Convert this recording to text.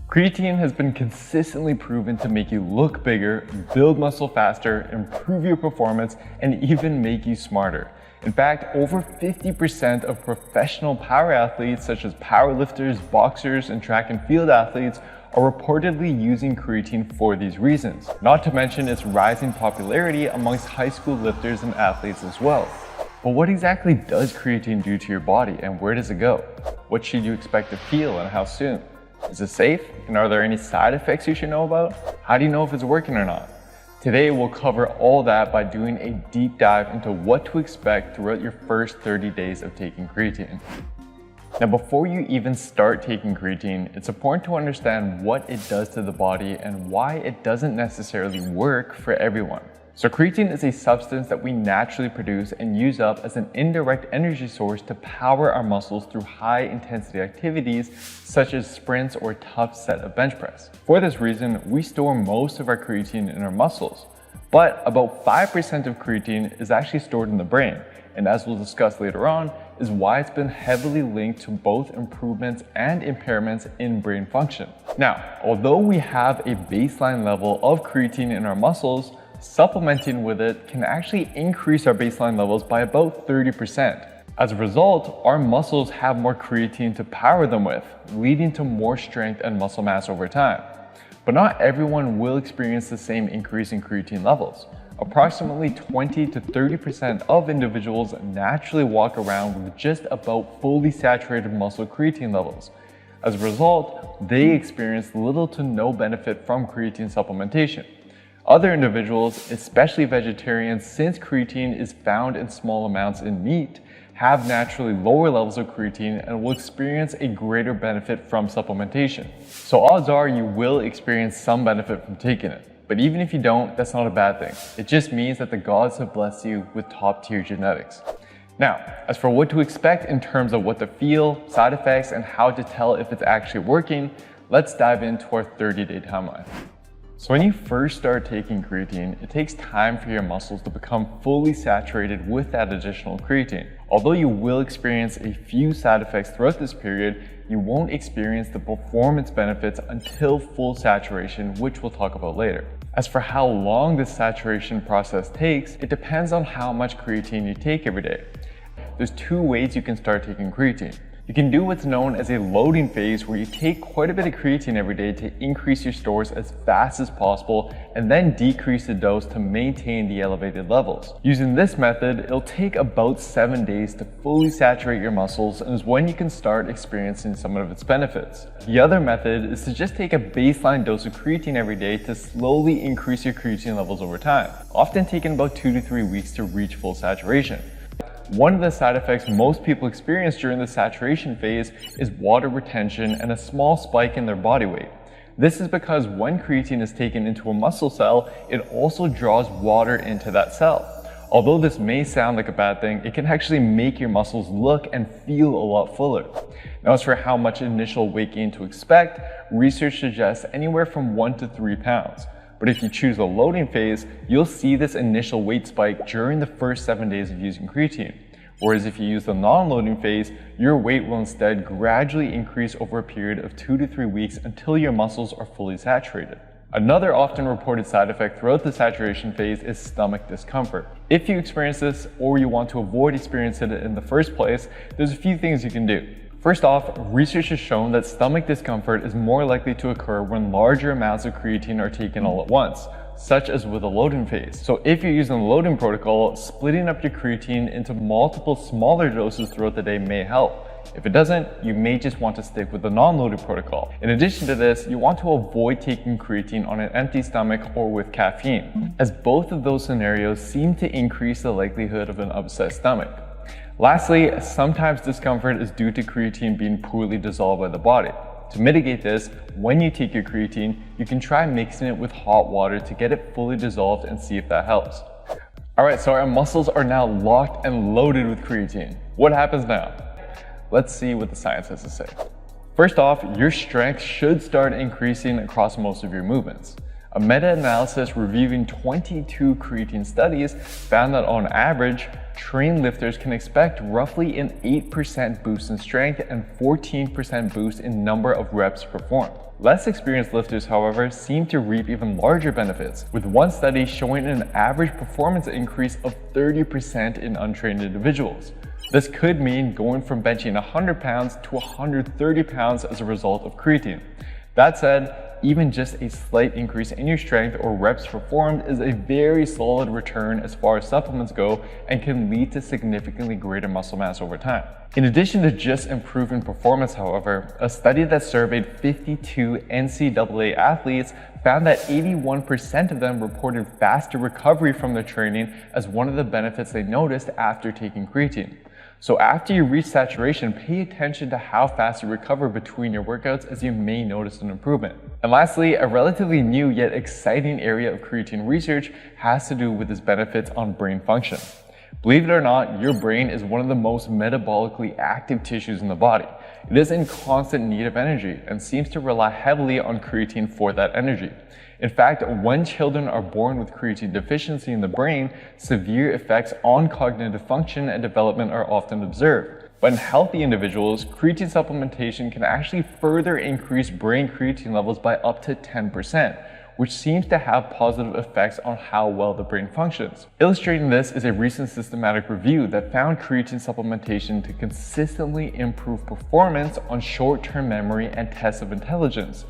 Creatine has been consistently proven to make you look bigger, build muscle faster, improve your performance, and even make you smarter. In fact, over 50% of professional power athletes such as powerlifters, boxers, and track and field athletes are reportedly using creatine for these reasons, not to mention its rising popularity amongst high school lifters and athletes as well. But what exactly does creatine do to your body and where does it go? What should you expect to feel and how soon? Is it safe? And are there any side effects you should know about? How do you know if it's working or not? Today we'll cover all that by doing a deep dive into what to expect throughout your first 30 days of taking creatine. Now, before you even start taking creatine, it's important to understand what it does to the body and why it doesn't necessarily work for everyone. So creatine is a substance that we naturally produce and use up as an indirect energy source to power our muscles through high intensity activities such as sprints or a tough set of bench press. For this reason, we store most of our creatine in our muscles, but about 5% of creatine is actually stored in the brain, and as we'll discuss later on, is why it's been heavily linked to both improvements and impairments in brain function. Now, although we have a baseline level of creatine in our muscles, supplementing with it can actually increase our baseline levels by about 30%. As a result, our muscles have more creatine to power them with, leading to more strength and muscle mass over time. But not everyone will experience the same increase in creatine levels. Approximately 20 to 30% of individuals naturally walk around with just about fully saturated muscle creatine levels. As a result, they experience little to no benefit from creatine supplementation. Other individuals, especially vegetarians, since creatine is found in small amounts in meat, have naturally lower levels of creatine and will experience a greater benefit from supplementation. So odds are you will experience some benefit from taking it. But even if you don't, that's not a bad thing. It just means that the gods have blessed you with top-tier genetics. Now, as for what to expect in terms of what to feel, side effects, and how to tell if it's actually working, let's dive into our 30-day timeline. So when you first start taking creatine, it takes time for your muscles to become fully saturated with that additional creatine. Although you will experience a few side effects throughout this period, you won't experience the performance benefits until full saturation, which we'll talk about later. As for how long this saturation process takes, it depends on how much creatine you take every day. There's two ways you can start taking creatine. You can do what's known as a loading phase, where you take quite a bit of creatine every day to increase your stores as fast as possible and then decrease the dose to maintain the elevated levels. Using this method, it'll take about 7 days to fully saturate your muscles and is when you can start experiencing some of its benefits. The other method is to just take a baseline dose of creatine every day to slowly increase your creatine levels over time, often taking about 2 to 3 weeks to reach full saturation. One of the side effects most people experience during the saturation phase is water retention and a small spike in their body weight. This is because when creatine is taken into a muscle cell, it also draws water into that cell. Although this may sound like a bad thing, it can actually make your muscles look and feel a lot fuller. Now, as for how much initial weight gain to expect, research suggests anywhere from 1 to 3 pounds. But if you choose a loading phase, you'll see this initial weight spike during the first 7 days of using creatine. Whereas if you use the non-loading phase, your weight will instead gradually increase over a period of 2 to 3 weeks until your muscles are fully saturated. Another often reported side effect throughout the saturation phase is stomach discomfort. If you experience this or you want to avoid experiencing it in the first place, there's a few things you can do. First off, research has shown that stomach discomfort is more likely to occur when larger amounts of creatine are taken all at once, such as with a loading phase. So if you're using the loading protocol, splitting up your creatine into multiple smaller doses throughout the day may help. If it doesn't, you may just want to stick with the non-loading protocol. In addition to this, you want to avoid taking creatine on an empty stomach or with caffeine, as both of those scenarios seem to increase the likelihood of an upset stomach. Lastly, sometimes discomfort is due to creatine being poorly dissolved by the body. To mitigate this, when you take your creatine, you can try mixing it with hot water to get it fully dissolved and see if that helps. Alright, so our muscles are now locked and loaded with creatine. What happens now? Let's see what the science has to say. First off, your strength should start increasing across most of your movements. A meta-analysis reviewing 22 creatine studies found that on average, trained lifters can expect roughly an 8% boost in strength and 14% boost in number of reps performed. Less experienced lifters, however, seem to reap even larger benefits, with one study showing an average performance increase of 30% in untrained individuals. This could mean going from benching 100 pounds to 130 pounds as a result of creatine. That said, even just a slight increase in your strength or reps performed is a very solid return as far as supplements go and can lead to significantly greater muscle mass over time. In addition to just improving performance, however, a study that surveyed 52 NCAA athletes found that 81% of them reported faster recovery from their training as one of the benefits they noticed after taking creatine. So after you reach saturation, pay attention to how fast you recover between your workouts, as you may notice an improvement. And lastly, a relatively new yet exciting area of creatine research has to do with its benefits on brain function. Believe it or not, your brain is one of the most metabolically active tissues in the body. It is in constant need of energy and seems to rely heavily on creatine for that energy. In fact, when children are born with creatine deficiency in the brain, severe effects on cognitive function and development are often observed. But in healthy individuals, creatine supplementation can actually further increase brain creatine levels by up to 10%, which seems to have positive effects on how well the brain functions. Illustrating this is a recent systematic review that found creatine supplementation to consistently improve performance on short-term memory and tests of intelligence,